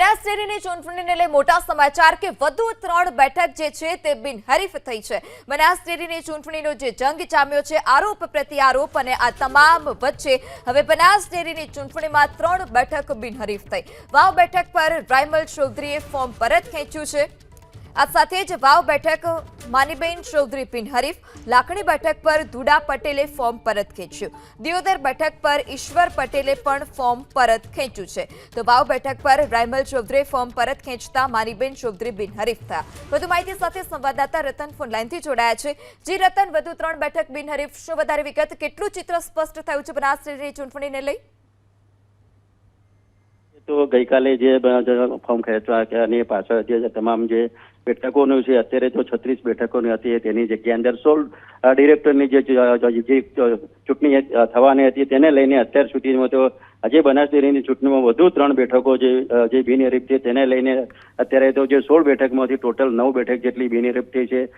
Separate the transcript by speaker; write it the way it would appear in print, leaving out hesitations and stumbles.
Speaker 1: બનાસ ડેરીની ચૂંટણીને લઈ મોટા સમાચાર કે વધુ 3 બેઠક જે છે તે બિનહરીફ થઈ છે। બનાસ ડેરીની ચૂંટણીનો જે જંગ જામ્યો છે, આરોપ પ્રત્યારોપ અને આ તમામ વચ્ચે હવે બનાસ ડેરીની ચૂંટણીમાં 3 બેઠક બિનહરીફ થઈ। વાવ બેઠક પર રાયમલ ચૌધરીએ ફોર્મ પરત ખેંચ્યું છે। આ સાથે જ વાવ બેઠક માનીબેન ચૌધરી બિનહરીફ, લાખણી બેઠક પર ધુડા પટેલે ફોર્મ પરત ખેંચ્યું। દિયોદર બેઠક પર ઈશ્વર પટેલે પણ ફોર્મ પરત ખેંચ્યું છે। તો વાવ બેઠક પર રાયમલ ચૌધરીએ ફોર્મ પરત ખેંચતા માનીબેન ચૌધરી બિનહરીફ થયા। વધુ માહિતી સાથે સંવાદદાતા રતન ફોનલાઈનથી જોડાયા છે। જી રતન, વધુ 3 બેઠક બિનહરીફ, શું વધારે વિગત, કેટલું ચિત્ર સ્પષ્ટ થયું છે બનાસ ડેરીની ચૂંટણીને લઈ?
Speaker 2: તો ગઈકાલે જે ફોર્મ ખેંચવાની પાછળ જે તમામ જે બેઠકોનું છે, અત્યારે તો 36 બેઠકોની હતી, તેની જગ્યાએ અંદર 16 ડિરેક્ટરની જે ચૂંટણી થવાની હતી તેને લઈને અત્યાર સુધીમાં તો આજે બનાસ ડેરીની ચૂંટણીમાં વધુ 3 બેઠકો જે બિનહરીફ છે તેને લઈને અત્યારે તો જે 16 બેઠકમાંથી ટોટલ 9 બેઠક જેટલી બિનહરીફ થઈ છે।